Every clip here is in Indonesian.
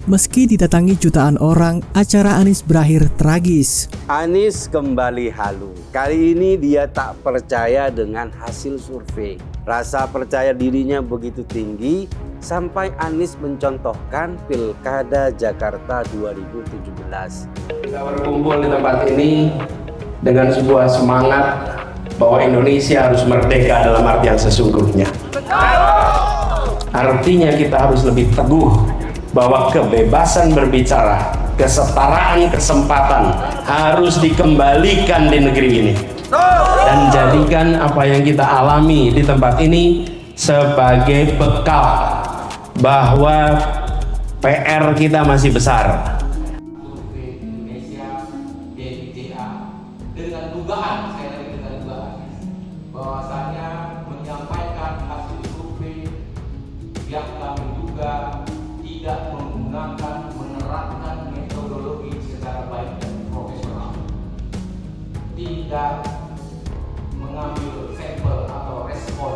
Meski didatangi jutaan orang, acara Anies berakhir tragis. Anies kembali halu. Kali ini dia tak percaya dengan hasil survei. Rasa percaya dirinya begitu tinggi sampai Anies mencontohkan Pilkada Jakarta 2017. Kita berkumpul di tempat ini dengan sebuah semangat bahwa Indonesia harus merdeka dalam artian sesungguhnya. Artinya kita harus lebih teguh bahwa kebebasan berbicara, kesetaraan kesempatan harus dikembalikan di negeri ini. Dan jadikan apa yang kita alami di tempat ini sebagai bekal bahwa PR kita masih besar. Survei Indonesia DNIJA dengan dugaan, saya lagi dengan dugaan, bahwasanya menyampaikan hasil survei yang kami duga tidak menggunakan, menerapkan metodologi secara baik dan profesional, tidak mengambil sampel atau respon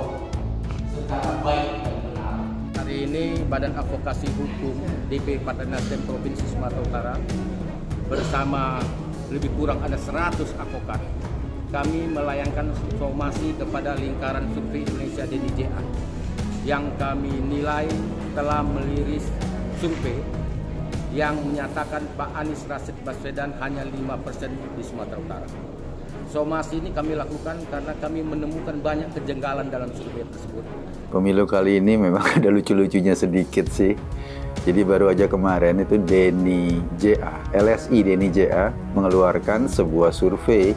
secara baik dan benar. Hari ini Badan Advokasi Hukum DP Partai Nasdem Provinsi Sumatera Utara bersama lebih kurang ada 100 advokat, kami melayangkan somasi kepada lingkaran survei Indonesia DNIJA yang kami nilai telah meliris survei yang menyatakan Pak Anies Rashid Baswedan hanya 5% di Sumatera Utara. Somasi ini kami lakukan karena kami menemukan banyak kejanggalan dalam survei tersebut. Pemilu kali ini memang ada lucu-lucunya sedikit sih. Jadi baru aja kemarin itu DNIJA, LSI DNIJA mengeluarkan sebuah survei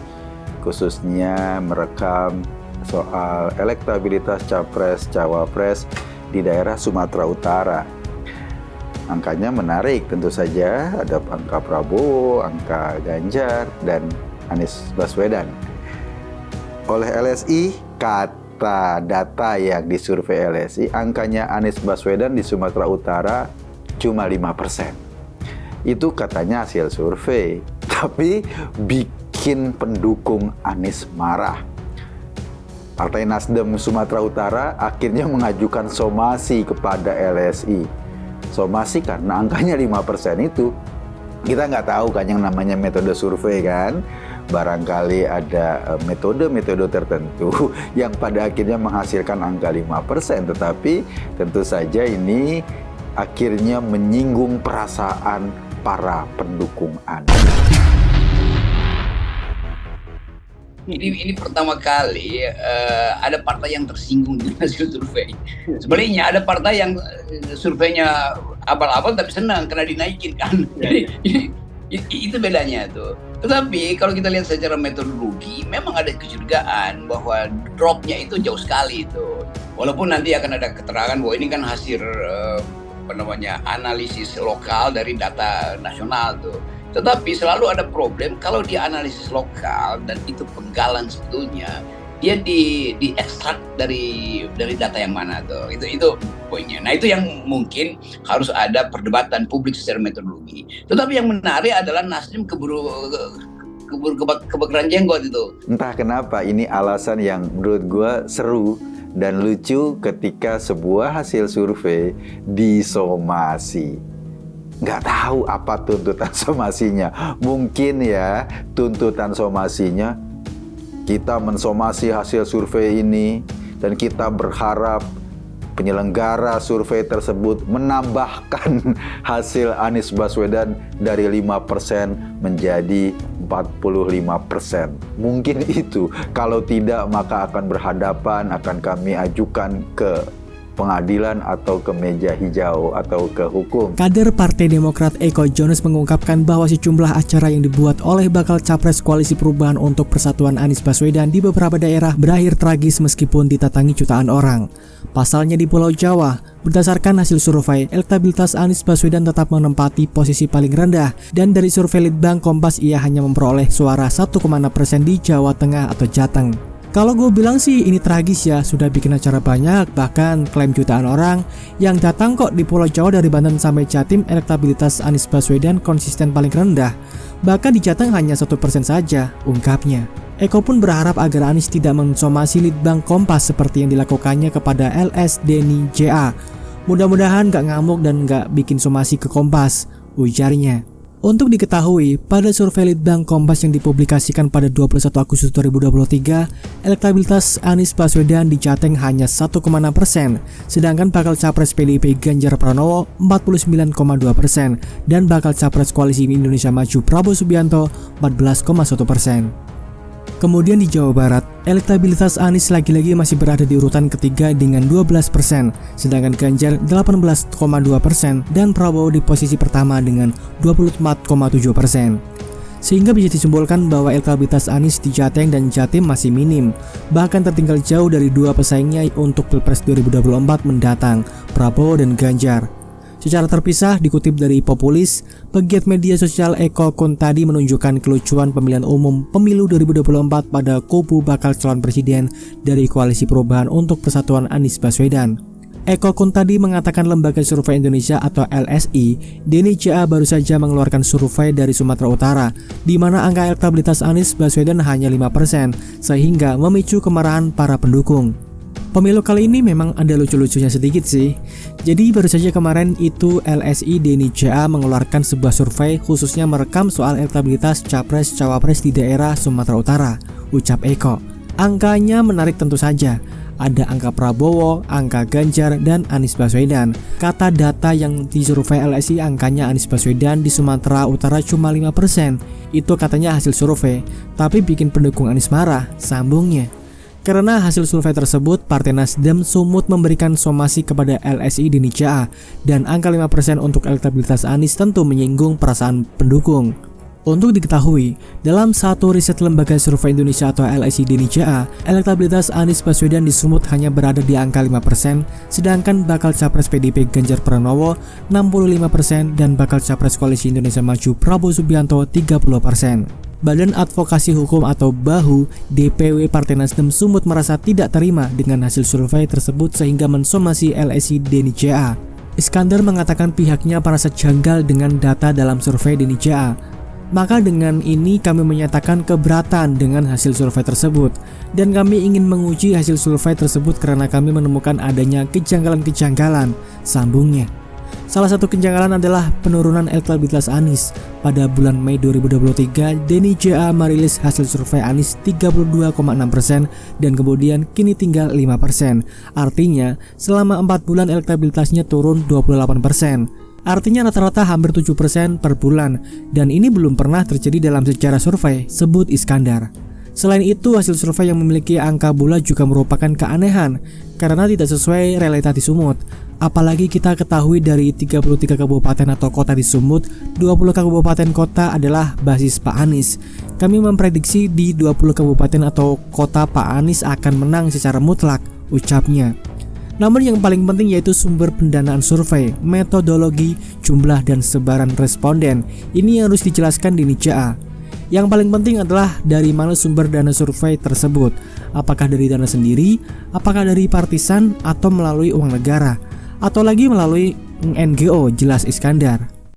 khususnya merekam soal elektabilitas capres, cawapres di daerah Sumatera Utara. Angkanya menarik tentu saja, ada angka Prabowo, angka Ganjar, dan Anies Baswedan. Oleh LSI, kata data yang disurvei LSI, angkanya Anies Baswedan di Sumatera Utara cuma 5%. Itu katanya hasil survei, tapi bikin pendukung Anies marah. Partai Nasdem Sumatera Utara akhirnya mengajukan somasi kepada LSI. Somasi karena angkanya 5% itu. Kita nggak tahu kan yang namanya metode survei kan. Barangkali ada metode-metode tertentu yang pada akhirnya menghasilkan angka 5%. Tetapi tentu saja ini akhirnya menyinggung perasaan para pendukung Anies. Ini pertama kali ada partai yang tersinggung dengan hasil survei. Sebaliknya ada partai yang surveinya abal-abal tapi senang karena dinaikin kan. Jadi itu bedanya tuh. Tetapi kalau kita lihat secara metodologi, memang ada kecurigaan bahwa dropnya itu jauh sekali itu. Walaupun nanti akan ada keterangan bahwa ini kan hasil analisis lokal dari data nasional tuh. Tetapi selalu ada problem kalau dia analisis lokal dan itu penggalan sebetulnya, dia diekstrak dari data yang mana tuh. Itu poinnya. Nah, itu yang mungkin harus ada perdebatan publik secara metodologi. Tetapi yang menarik adalah Nasdem kebakaran jenggot itu. Entah kenapa ini alasan yang menurut gue seru dan lucu ketika sebuah hasil survei disomasi. Nggak tahu apa tuntutan somasinya. Mungkin ya tuntutan somasinya, kita mensomasi hasil survei ini dan kita berharap penyelenggara survei tersebut menambahkan hasil Anies Baswedan dari 5% menjadi 45%. Mungkin itu. Kalau tidak maka akan berhadapan, akan kami ajukan ke pengadilan atau ke meja hijau atau ke hukum. Kader Partai Demokrat Eko Jones mengungkapkan bahwa sejumlah acara yang dibuat oleh bakal capres Koalisi Perubahan untuk Persatuan Anies Baswedan di beberapa daerah berakhir tragis meskipun didatangi jutaan orang. Pasalnya di Pulau Jawa, berdasarkan hasil survei, elektabilitas Anies Baswedan tetap menempati posisi paling rendah dan dari survei Litbang Kompas ia hanya memperoleh suara 1,6% di Jawa Tengah atau Jateng. Kalau gue bilang sih ini tragis ya, sudah bikin acara banyak, bahkan klaim jutaan orang yang datang kok di Pulau Jawa dari Banten sampai Jatim elektabilitas Anies Baswedan konsisten paling rendah. Bahkan di Jateng hanya 1% saja, ungkapnya. Eko pun berharap agar Anies tidak mensomasi Litbang Kompas seperti yang dilakukannya kepada LS DNIJA. Mudah-mudahan gak ngamuk dan gak bikin somasi ke Kompas, ujarnya. Untuk diketahui, pada survei Litbang Kompas yang dipublikasikan pada 21 Agustus 2023, elektabilitas Anies Baswedan di Jateng hanya 1,6%, sedangkan bakal capres PDIP Ganjar Pranowo 49,2% dan bakal capres Koalisi Indonesia Maju Prabowo Subianto 14,1%. Kemudian di Jawa Barat, elektabilitas Anies lagi-lagi masih berada di urutan ketiga dengan 12%, sedangkan Ganjar 18,2% dan Prabowo di posisi pertama dengan 24,7%. Sehingga bisa disimpulkan bahwa elektabilitas Anies di Jateng dan Jatim masih minim, bahkan tertinggal jauh dari dua pesaingnya untuk Pilpres 2024 mendatang, Prabowo dan Ganjar. Secara terpisah dikutip dari Populis, pegiat media sosial Eko Kuntadi menunjukkan kelucuan pemilihan umum pemilu 2024 pada kubu bakal calon presiden dari Koalisi Perubahan untuk Persatuan Anies Baswedan. Eko Kuntadi mengatakan lembaga survei Indonesia atau LSI, Denny JA baru saja mengeluarkan survei dari Sumatera Utara, di mana angka elektabilitas Anies Baswedan hanya 5%, sehingga memicu kemarahan para pendukung. Pemilu kali ini memang ada lucu-lucunya sedikit sih. Jadi baru saja kemarin itu LSI Denny JA mengeluarkan sebuah survei khususnya merekam soal elektabilitas capres-cawapres di daerah Sumatera Utara, ucap Eko. Angkanya menarik tentu saja. Ada angka Prabowo, angka Ganjar, dan Anies Baswedan. Kata data yang disurvei LSI angkanya Anies Baswedan di Sumatera Utara cuma 5%. Itu katanya hasil survei, tapi bikin pendukung Anies marah, sambungnya. Karena hasil survei tersebut, Partai Nasdem sumut memberikan somasi kepada LSI Denny JA dan angka 5% untuk elektabilitas Anies tentu menyinggung perasaan pendukung. Untuk diketahui, dalam satu riset lembaga survei Indonesia atau LSI Denny JA, elektabilitas Anies Baswedan di Sumut hanya berada di angka 5%, sedangkan bakal capres PDIP Ganjar Pranowo 65% dan bakal capres Koalisi Indonesia Maju Prabowo Subianto 30%. Badan Advokasi Hukum atau BAHU DPW Partai Nasdem Sumut merasa tidak terima dengan hasil survei tersebut sehingga mensomasi LSI Denny JA. Iskandar mengatakan pihaknya merasa janggal dengan data dalam survei Denny JA. Maka dengan ini kami menyatakan keberatan dengan hasil survei tersebut dan kami ingin menguji hasil survei tersebut karena kami menemukan adanya kejanggalan-kejanggalan, sambungnya. Salah satu kejanggalan adalah penurunan elektabilitas Anies. Pada bulan Mei 2023, Denny JA merilis hasil survei Anies 32,6% dan kemudian kini tinggal 5%. Artinya, selama 4 bulan elektabilitasnya turun 28%. Artinya rata-rata hampir 7% per bulan, dan ini belum pernah terjadi dalam sejarah survei, sebut Iskandar. Selain itu, hasil survei yang memiliki angka bulat juga merupakan keanehan karena tidak sesuai realita di Sumut. Apalagi kita ketahui dari 33 kabupaten atau kota di Sumut, 20 kabupaten kota adalah basis Pak Anies. Kami memprediksi di 20 kabupaten atau kota Pak Anies akan menang secara mutlak, ucapnya. Namun yang paling penting yaitu sumber pendanaan survei, metodologi, jumlah dan sebaran responden. Ini yang harus dijelaskan di Denny JA. Yang paling penting adalah dari mana sumber dana survei tersebut. Apakah dari dana sendiri, apakah dari partisan atau melalui uang negara, atau lagi melalui NGO, jelas Iskandar.